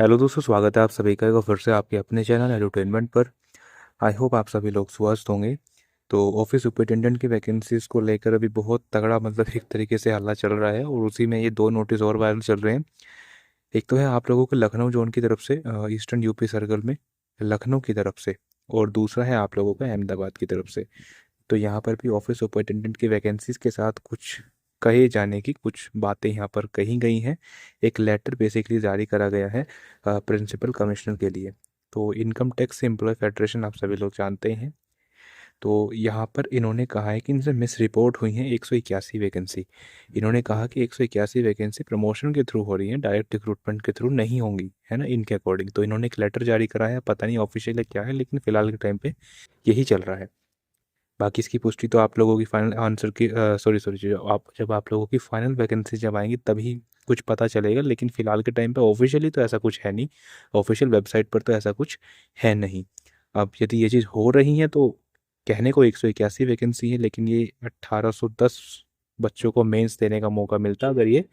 Hello दोस्तों, स्वागत है आप सभी का एक बार फिर से आपके अपने चैनल एडुटेनमेंट पर। आई होप आप सभी लोग स्वस्थ होंगे। तो ऑफिस सुपरिटेंडेंट की वैकेंसीज को लेकर अभी बहुत तगड़ा एक तरीके से हल्ला चल रहा है, और उसी में ये दो नोटिस और वायरल चल रहे हैं। एक तो है आप लोगों को लखनऊ जोन की तरफ से, ईस्टर्न यूपी सर्कल में लखनऊ की तरफ से, और दूसरा है आप लोगों का अहमदाबाद की तरफ से। तो यहाँ पर भी ऑफिस सुपरिटेंडेंट की वैकेंसीज के साथ कुछ कहे जाने की कुछ बातें यहाँ पर कही गई हैं। एक लेटर बेसिकली जारी करा गया है प्रिंसिपल कमिश्नर के लिए। तो इनकम टैक्स एम्प्लॉय फेडरेशन आप सभी लोग जानते हैं। तो यहाँ पर इन्होंने कहा है कि इनसे मिस रिपोर्ट हुई हैं 181 वैकेंसी। इन्होंने कहा कि 181 वैकेंसी प्रमोशन के थ्रू हो रही हैं, डायरेक्ट रिक्रूटमेंट के थ्रू नहीं होंगी, है ना, इनके अकॉर्डिंग। तो इन्होंने एक लेटर जारी कराया है, पता नहीं ऑफिशियल है क्या है, लेकिन फिलहाल के टाइम पे यही चल रहा है। बाकी इसकी पुष्टि तो आप लोगों की फाइनल आंसर की सॉरी सॉरी जब आप लोगों की फाइनल वैकेंसी जब आएंगी तभी कुछ पता चलेगा, लेकिन फिलहाल के टाइम पे ऑफिशियली तो ऐसा कुछ है नहीं। ऑफिशियल वेबसाइट पर तो ऐसा कुछ है नहीं। अब यदि ये चीज़ हो रही है तो कहने को 181 वैकेंसी है, लेकिन ये 1810 बच्चों को मेंस देने का मौका मिलता अगर ये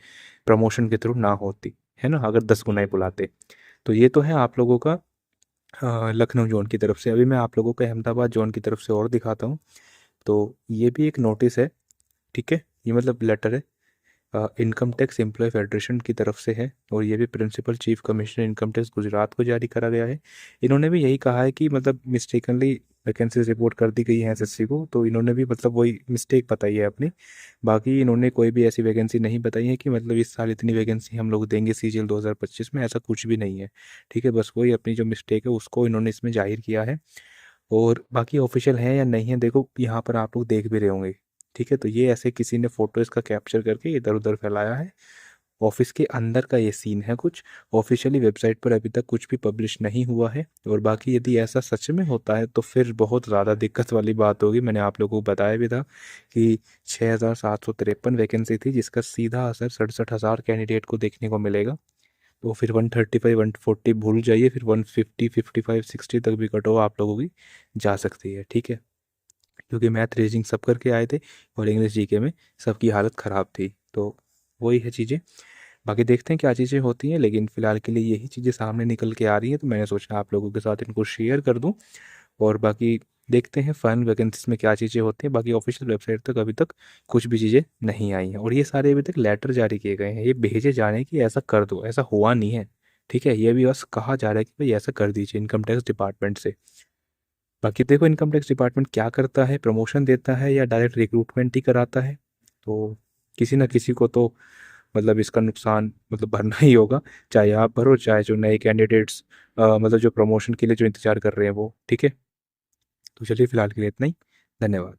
प्रमोशन के थ्रू ना होती, है ना, अगर 10 गुना ही बुलाते। तो ये तो है आप लोगों का लखनऊ जोन की तरफ से। अभी मैं आप लोगों को अहमदाबाद जोन की तरफ से और दिखाता हूँ। तो ये भी एक नोटिस है, ठीक है, ये मतलब लेटर है, इनकम टैक्स एम्प्लॉय फेडरेशन की तरफ से है, और ये भी principal chief commissioner income tax Gujarat को जारी करा गया है। इन्होंने भी यही कहा है कि मतलब मिस्टेकनली वैकेंसीज रिपोर्ट कर दी गई है एसएससी को, तो इन्होंने भी मतलब वही मिस्टेक बताई है अपनी। बाकी इन्होंने कोई भी ऐसी वैकेंसी नहीं बताई है कि मतलब इस साल इतनी वैकेंसी हम लोग देंगे सीजीएल 2025 में, ऐसा कुछ भी नहीं है। ठीक है, बस वही अपनी जो मिस्टेक है उसको इन्होंने इसमें जाहिर किया है। और बाकी ऑफिशियल है या नहीं है, देखो यहाँ पर आप लोग देख भी रहे होंगे। ठीक है, तो ये ऐसे किसी ने फोटो इसका कैप्चर करके इधर उधर फैलाया है। ऑफिस के अंदर का ये सीन है कुछ। ऑफिशियली वेबसाइट पर अभी तक कुछ भी पब्लिश नहीं हुआ है। और बाकी यदि ऐसा सच में होता है तो फिर बहुत ज़्यादा दिक्कत वाली बात होगी। मैंने आप लोगों को बताया भी था कि 6753 वैकेंसी थी, जिसका सीधा असर 67,000 कैंडिडेट को देखने को मिलेगा। तो फिर 135 140 भूल जाइए, फिर 150 55 60 तक भी कट ऑफ आप लोगों की जा सकती है। ठीक है, क्योंकि मैथ रीजनिंग सब करके आए थे, और इंग्लिश जीके में सबकी हालत ख़राब थी। तो वही है चीज़ें। बाकी देखते हैं क्या चीज़ें होती हैं, लेकिन फ़िलहाल के लिए यही चीज़ें सामने निकल के आ रही हैं, तो मैंने सोचा आप लोगों के साथ इनको शेयर कर दूं। और बाकी देखते हैं फाइनल वैकेंसीज में क्या चीज़ें होती हैं। बाकी ऑफिशियल वेबसाइट तक अभी तक कुछ भी चीज़ें नहीं आई हैं, और ये सारे अभी तक लेटर जारी किए गए हैं, ये भेजे जाने कि ऐसा कर दो, ऐसा हुआ नहीं है। ठीक है, ये भी बस कहा जा रहा है कि भाई ऐसा कर दीजिए इनकम टैक्स डिपार्टमेंट से। बाकी देखो इनकम टैक्स डिपार्टमेंट क्या करता है, प्रमोशन देता है या डायरेक्ट रिक्रूटमेंट ही कराता है। तो किसी ना किसी को तो मतलब इसका नुकसान मतलब भरना ही होगा, चाहे आप भरो चाहे जो नए कैंडिडेट्स मतलब जो प्रमोशन के लिए जो इंतजार कर रहे हैं वो। ठीक है, तो चलिए फिलहाल के लिए इतना ही। धन्यवाद।